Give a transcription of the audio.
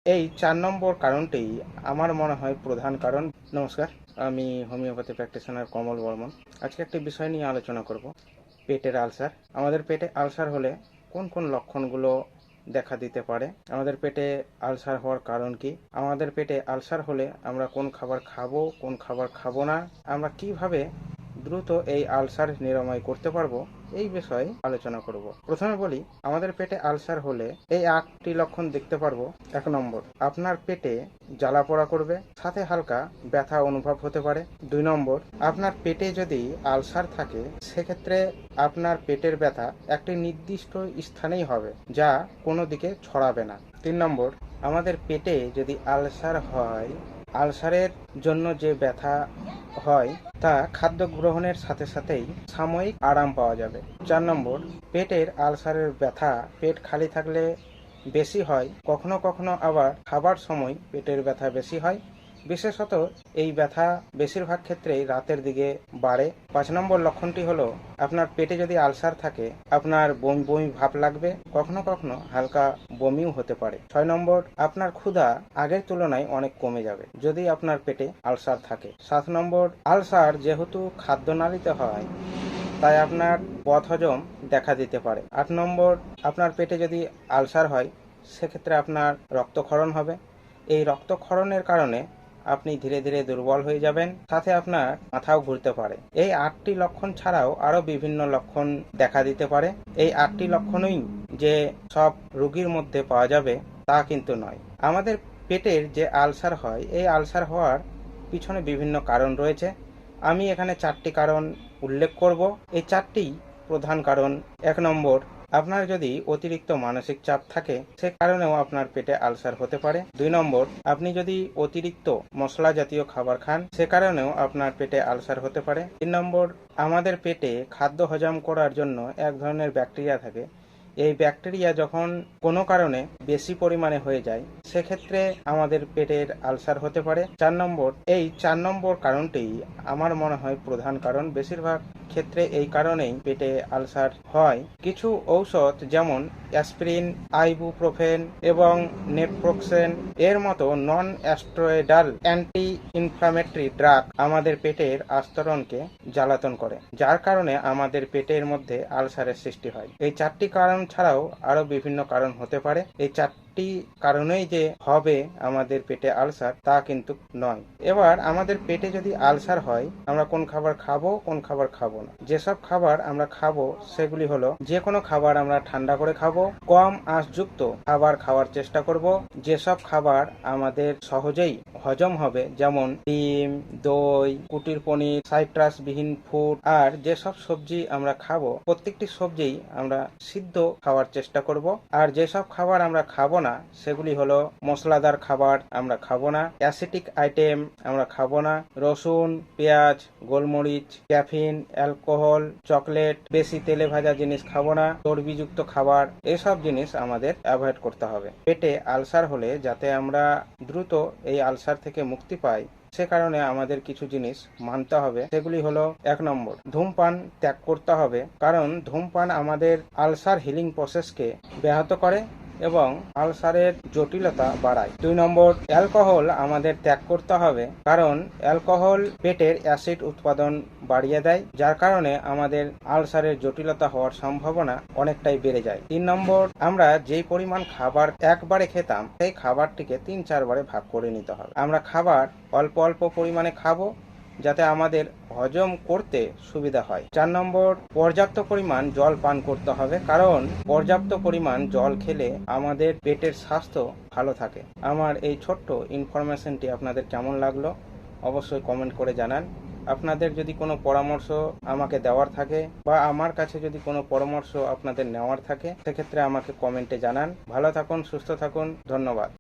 এই ৪ নম্বর কারণটি আমার মনে হয় প্রধান কারণ। নমস্কার, আমি হোমিওপ্যাথি প্র্যাকটিশনার কমল বর্মন। আজকে একটি বিষয় নিয়ে আলোচনা করব, পেটের আলসার। আমাদের পেটে আলসার হলে কোন কোন লক্ষণগুলো দেখা দিতে পারে, আমাদের পেটে আলসার হওয়ার কারণ কি, আমাদের পেটে আলসার হলে আমরা কোন খাবার খাবো, কোন খাবার খাবো না, আমরা কিভাবে দ্রুত এই আলসার নিরাময় করতে পারবো, এই বিষয়ে আলোচনা করব। প্রথমে বলি, আমাদের পেটে আলসার হলে এই 8টি লক্ষণ দেখতে পারবো। 1 নম্বর, আপনার পেটে জ্বালা পোড়া করবে, সাথে হালকা ব্যথা অনুভব হতে পারে। 2 নম্বর, আপনার পেটে যদি আলসার থাকে সেক্ষেত্রে আপনার পেটের ব্যথা একটি নির্দিষ্ট স্থানেই হবে, যা কোনো দিকে ছড়াবে না। 3 নম্বর, আমাদের পেটে যদি আলসার হয়, আলসারের জন্য যে ব্যথা হয় তা খাদ্য গ্রহণের সাথে সাথেই সাময়িক আরাম পাওয়া যাবে। 4 নম্বর, পেটের আলসারের ব্যথা পেট খালি থাকলে বেশি হয়, কখনো কখনো আবার খাবার সময় পেটের ব্যথা বেশি হয়। বিশেষত এই ব্যথা বেশিরভাগ ক্ষেত্রেই রাতের দিকে বাড়ে। 5 নম্বর লক্ষণটি হলো, আপনার পেটে যদি আলসার থাকে আপনার বমি বমি ভাব লাগবে, কখনো কখনো হালকা বমিও হতে পারে। 6 নম্বর, আপনার ক্ষুধা আগের তুলনায় অনেক কমে যাবে যদি আপনার পেটে আলসার থাকে। 7 নম্বর, আলসার যেহেতু খাদ্যনালীতে হয় তাই আপনার বদহজম দেখা দিতে পারে। 8 নম্বর, আপনার পেটে যদি আলসার হয় সেক্ষেত্রে আপনার রক্তক্ষরণ হবে। এই রক্তক্ষরণের কারণে আপনি ধীরে ধীরে দুর্বল হয়ে যাবেন, সাথে আপনার মাথাও ঘুরতে পারে। এই 8টি লক্ষণ ছাড়াও আরো বিভিন্ন লক্ষণ দেখা দিতে পারে। এই 8টি লক্ষণই যে সব রোগীর মধ্যে পাওয়া যাবে তা কিন্তু নয়। আমাদের পেটের যে আলসার হয়, এই আলসার হওয়ার পিছনে বিভিন্ন কারণ রয়েছে। আমি এখানে 4টি কারণ উল্লেখ করব। এই 4টি প্রধান কারণ। 1 নম্বর, আপনার যদি অতিরিক্ত মানসিক চাপ থাকে সে কারণেও আপনার পেটে আলসার হতে পারে। 2 নম্বর, আপনি যদি অতিরিক্ত মশলা জাতীয় খাবার খান সে কারণেও আপনার পেটে আলসার হতে পারে। 3 নম্বর, আমাদের পেটে খাদ্য হজম করার জন্য এক ধরনের ব্যাকটেরিয়া থাকে। এই ব্যাকটেরিয়া যখন কোনো কারণে বেশি পরিমাণে হয়ে যায় সেক্ষেত্রে আমাদের পেটের আলসার হতে পারে। 4 নম্বর, এই 4 নম্বর কারণটি আমার মনে হয় প্রধান কারণ। বেশিরভাগ ক্ষেত্রে এই কারণেই পেটে আলসার হয়। কিছু ঔষধ যেমন অ্যাসপিরিন, আইবুপ্রোফেন এবং নেপ্রোক্সেন এর মতো non steroidal anti inflammatory drug আমাদের পেটের আস্তরণকে জ্বালাতন করে, যার কারণে আমাদের পেটের মধ্যে আলসারের সৃষ্টি হয়। এই 4টি কারণ ছাড়াও আরো বিভিন্ন কারণ হতে পারে। এই 4টি কারণেই যে হবে আমাদের পেটে আলসার তা কিন্তু নয়। এবার আমাদের পেটে যদি আলসার হয় আমরা কোন খাবার খাবো, কোন খাবার খাবো না। যেসব খাবার আমরা খাবো সেগুলি হলো, যে কোনো খাবার আমরা ঠান্ডা করে খাবো, কম আঁশযুক্ত খাবার খাওয়ার চেষ্টা করব, যেসব খাবার আমাদের সহজেই হজম হবে যেমন ডিম, দই, কুটির পনির, সাইট্রাস বিহীন ফুড, আর যেসব সবজি আমরা খাবো প্রত্যেকটি সবজি আমরা সিদ্ধ খাওয়ার চেষ্টা করব। আর যেসব খাবার আমরা খাবো না সেগুলি হলো মশলাদার খাবার আমরা খাবো না, অ্যাসিটিক আইটেম আমরা খাবো না, রসুন, পেঁয়াজ, গোলমরিচ, ক্যাফিন, অ্যালকোহল, চকলেট, বেশি তেলে ভাজা জিনিস খাবো না, চর্বিযুক্ত খাবার, এসব জিনিস আমাদের অ্যাভয়েড করতে হবে। পেটে আলসার হলে যাতে আমরা দ্রুত এই আলসার থেকে মুক্তি পাই সে কারণে আমাদের কিছু জিনিস মানতে হবে। সেগুলি হলো, 1 নম্বর, ধূমপান ত্যাগ করতে হবে, কারণ ধূমপান আমাদের আলসার হিলিং প্রসেসকে ব্যাহত করে এবং আলসারের জটিলতা বাড়ায়। 2 নম্বর, অ্যালকোহল আমাদের ত্যাগ করতে হবে, কারণ অ্যালকোহল পেটের অ্যাসিড উৎপাদন বাড়িয়ে দেয়, যার কারণে আমাদের আলসারের জটিলতা হওয়ার সম্ভাবনা অনেকটাই বেড়ে যায়। 3 নম্বর, আমরা যেই পরিমাণ খাবার একবারে খেতাম সেই খাবারটিকে 3-4 বারে ভাগ করে নিতে হবে। আমরা খাবার অল্প অল্প পরিমাণে খাবো যাতে আমাদের হজম করতে সুবিধা হয়। 4 নম্বর, পর্যাপ্ত পরিমাণ জল পান করতে হবে, কারণ পর্যাপ্ত পরিমাণ জল খেলে আমাদের পেটের স্বাস্থ্য ভালো থাকে। আমার এই ছোট্ট ইনফরমেশনটি আপনাদের কেমন লাগলো অবশ্যই কমেন্ট করে জানান। আপনাদের যদি কোনো পরামর্শ আমাকে দেওয়ার থাকে বা আমার কাছে যদি কোনো পরামর্শ আপনাদের নেওয়ার থাকে সেক্ষেত্রে আমাকে কমেন্টে জানান। ভালো থাকুন, সুস্থ থাকুন, ধন্যবাদ।